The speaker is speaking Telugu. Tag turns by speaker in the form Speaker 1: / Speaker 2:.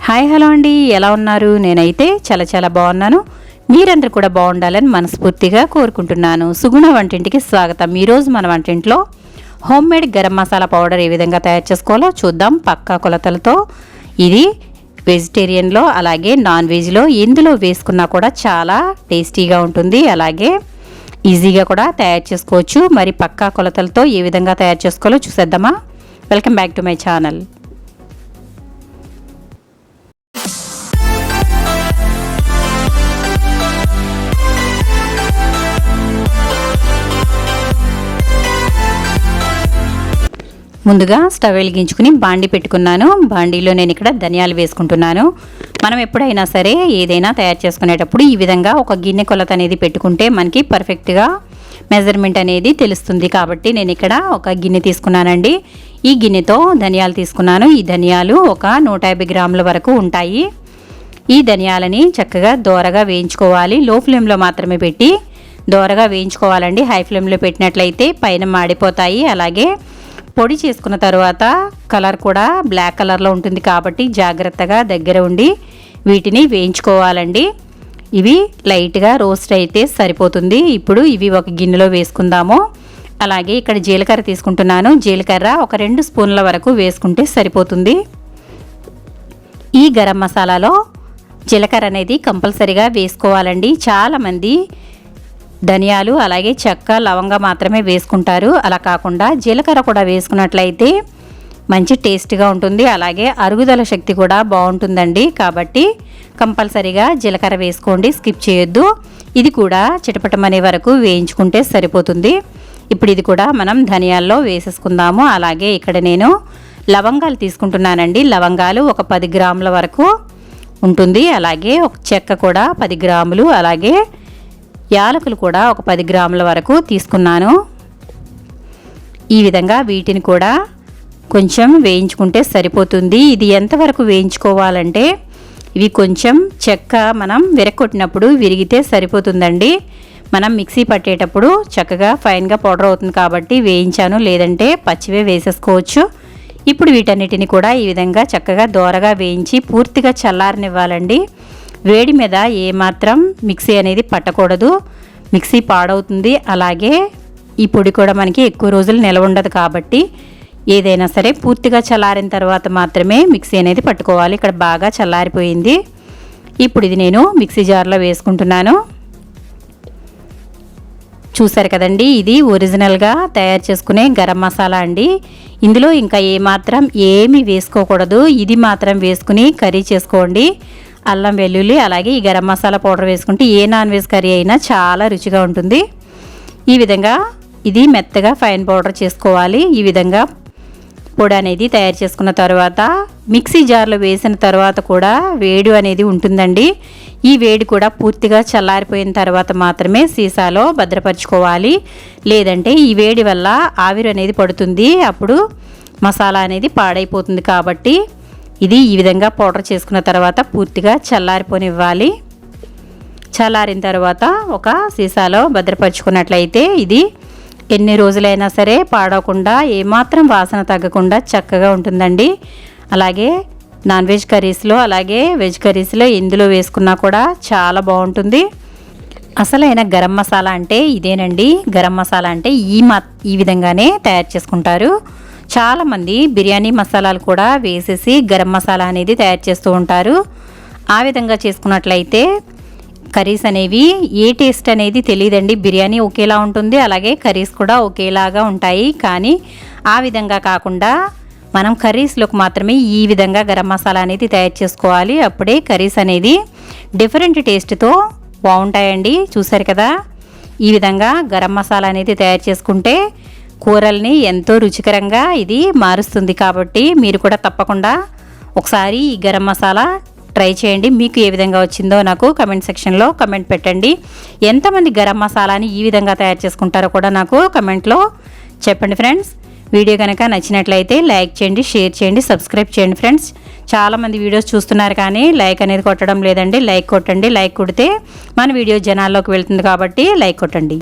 Speaker 1: హాయ్ హలో అండి, ఎలా ఉన్నారు? నేనైతే చాలా బాగున్నాను. మీరందరూ కూడా బాగుండాలని మనస్ఫూర్తిగా కోరుకుంటున్నాను. సుగుణ వంటింటికి స్వాగతం. ఈరోజు మన వంటింట్లో home made garam masala powder ఏ విధంగా తయారు చేసుకోవాలో చూద్దాం పక్కా కొలతలతో. ఇది వెజిటేరియన్లో అలాగే నాన్ వెజ్లో ఎందులో వేసుకున్నా కూడా చాలా టేస్టీగా ఉంటుంది, అలాగే ఈజీగా కూడా తయారు చేసుకోవచ్చు. మరి పక్కా కొలతలతో ఏ విధంగా తయారు చేసుకోవాలో చూసేద్దామా? Welcome back to my channel. ముందుగా స్టవ్ వెలిగించుకుని బాండి పెట్టుకున్నాను. బాండీలో నేను ఇక్కడ ధనియాలు వేసుకుంటున్నాను. మనం ఎప్పుడైనా సరే ఏదైనా తయారు చేసుకునేటప్పుడు ఈ విధంగా ఒక గిన్నె కొలత అనేది పెట్టుకుంటే మనకి పర్ఫెక్ట్గా మెజర్మెంట్ అనేది తెలుస్తుంది. కాబట్టి నేను ఇక్కడ ఒక గిన్నె తీసుకున్నానండి. ఈ గిన్నెతో ధనియాలు తీసుకున్నాను. ఈ ధనియాలు ఒక 150 గ్రాముల వరకు ఉంటాయి. ఈ ధనియాలని చక్కగా దోరగా వేయించుకోవాలి. లో ఫ్లేమ్లో మాత్రమే పెట్టి దోరగా వేయించుకోవాలండి. హై ఫ్లేమ్లో పెట్టినట్లయితే పైన మాడిపోతాయి. అలాగే పొడి చేసుకున్న తర్వాత కలర్ కూడా బ్లాక్ కలర్లో ఉంటుంది. కాబట్టి జాగ్రత్తగా దగ్గర ఉండి వీటిని వేయించుకోవాలండి. ఇవి లైట్గా రోస్ట్ అయితే సరిపోతుంది. ఇప్పుడు ఇవి ఒక గిన్నెలో వేసుకుందాము. అలాగే ఇక్కడ జీలకర్ర తీసుకుంటున్నాను. జీలకర్ర ఒక 2 స్పూన్ల వరకు వేసుకుంటే సరిపోతుంది. ఈ గరం మసాలాలో జీలకర్ర అనేది కంపల్సరీగా వేసుకోవాలండి. చాలామంది ధనియాలు అలాగే చెక్క లవంగా మాత్రమే వేసుకుంటారు. అలా కాకుండా జీలకర్ర కూడా వేసుకున్నట్లయితే మంచి టేస్ట్గా ఉంటుంది, అలాగే అరుగుదల శక్తి కూడా బాగుంటుందండి. కాబట్టి కంపల్సరీగా జీలకర్ర వేసుకోండి, స్కిప్ చేయొద్దు. ఇది కూడా చిటపటమనే వరకు వేయించుకుంటే సరిపోతుంది. ఇప్పుడు ఇది కూడా మనం ధనియాల్లో వేసేసుకుందాము. అలాగే ఇక్కడ నేను లవంగాలు తీసుకుంటున్నానండి. లవంగాలు ఒక 10 గ్రాముల వరకు ఉంటుంది. అలాగే ఒక చెక్క కూడా 10 గ్రాములు, అలాగే యాలకులు కూడా ఒక 10 గ్రాముల వరకు తీసుకున్నాను. ఈ విధంగా వీటిని కూడా కొంచెం వేయించుకుంటే సరిపోతుంది. ఇది ఎంతవరకు వేయించుకోవాలంటే ఇవి కొంచెం చెక్క మనం విరగొట్టినప్పుడు విరిగితే సరిపోతుందండి. మనం మిక్సీ పట్టేటప్పుడు చక్కగా ఫైన్గా పౌడర్ అవుతుంది కాబట్టి వేయించాను, లేదంటే పచ్చివే వేసేసుకోవచ్చు. ఇప్పుడు వీటన్నిటిని కూడా ఈ విధంగా చక్కగా దోరగా వేయించి పూర్తిగా చల్లారనివ్వాలండి. వేడి మీద ఏమాత్రం మిక్సీ అనేది పట్టకూడదు, మిక్సీ పాడవుతుంది. అలాగే ఈ పొడి కూడా మనకి ఎక్కువ రోజులు నిలవ ఉండదు. కాబట్టి ఏదైనా సరే పూర్తిగా చల్లారిన తర్వాత మాత్రమే మిక్సీ అనేది పట్టుకోవాలి. ఇక్కడ బాగా చల్లారిపోయింది. ఇప్పుడు ఇది నేను మిక్సీ జార్లో వేసుకుంటున్నాను. చూసారు కదండి, ఇది ఒరిజినల్గా తయారు చేసుకునే గరం మసాలా అండి. ఇందులో ఇంకా ఏమాత్రం ఏమీ వేసుకోకూడదు. ఇది మాత్రం వేసుకుని కర్రీ చేసుకోండి. అల్లం వెల్లుల్లి అలాగే ఈ గరం మసాలా పౌడర్ వేసుకుంటే ఏ నాన్ వెజ్ కర్రీ అయినా చాలా రుచిగా ఉంటుంది. ఈ విధంగా ఇది మెత్తగా ఫైన్ పౌడర్ చేసుకోవాలి. ఈ విధంగా పొడి అనేది తయారు చేసుకున్న తర్వాత మిక్సీ జార్లో వేసిన తర్వాత కూడా వేడి అనేది ఉంటుందండి. ఈ వేడి కూడా పూర్తిగా చల్లారిపోయిన తర్వాత మాత్రమే సీసాలో భద్రపరచుకోవాలి, లేదంటే ఈ వేడి వల్ల ఆవిరి అనేది పడుతుంది, అప్పుడు మసాలా అనేది పాడైపోతుంది. కాబట్టి ఇది ఈ విధంగా పౌడర్ చేసుకున్న తర్వాత పూర్తిగా చల్లారిపోనివ్వాలి. చల్లారిన తర్వాత ఒక సీసాలో భద్రపరుచుకున్నట్లయితే ఇది ఎన్ని రోజులైనా సరే పాడవకుండా ఏమాత్రం వాసన తగ్గకుండా చక్కగా ఉంటుందండి. అలాగే నాన్ వెజ్ కర్రీస్లో అలాగే వెజ్ కర్రీస్లో ఎందులో వేసుకున్నా కూడా చాలా బాగుంటుంది. అసలైన గరం మసాలా అంటే ఇదేనండి. గరం మసాలా అంటే ఈ విధంగానే తయారు చేసుకుంటారు. చాలామంది బిర్యానీ మసాలాలు కూడా వేసేసి గరం మసాలా అనేది తయారు చేస్తూ ఉంటారు. ఆ విధంగా చేసుకున్నట్లయితే కర్రీస్ అనేవి ఏ టేస్ట్ అనేది తెలియదండి. బిర్యానీ ఒకేలా ఉంటుంది, అలాగే కర్రీస్ కూడా ఒకేలాగా ఉంటాయి. కానీ ఆ విధంగా కాకుండా మనం కర్రీస్లోకి మాత్రమే ఈ విధంగా గరం మసాలా అనేది తయారు చేసుకోవాలి. అప్పుడే కర్రీస్ అనేది డిఫరెంట్ టేస్ట్తో బాగుంటాయండి. చూసారు కదా, ఈ విధంగా గరం మసాలా అనేది తయారు చేసుకుంటే కూరల్ని ఎంతో రుచికరంగా ఇది మారుస్తుంది. కాబట్టి మీరు కూడా తప్పకుండా ఒకసారి ఈ గరం మసాలా ట్రై చేయండి. మీకు ఏ విధంగా వచ్చిందో నాకు కమెంట్ సెక్షన్లో కమెంట్ పెట్టండి. ఎంతమంది గరం మసాలాని ఈ విధంగా తయారు చేసుకుంటారో కూడా నాకు కమెంట్లో చెప్పండి ఫ్రెండ్స్. వీడియో కనుక నచ్చినట్లయితే లైక్ చేయండి, షేర్ చేయండి, సబ్స్క్రైబ్ చేయండి ఫ్రెండ్స్. చాలామంది వీడియోస్ చూస్తున్నారు కానీ లైక్ అనేది కొట్టడం లేదండి. లైక్ కొట్టండి. లైక్ కొడితే మన వీడియో జనాల్లోకి వెళ్తుంది కాబట్టి లైక్ కొట్టండి.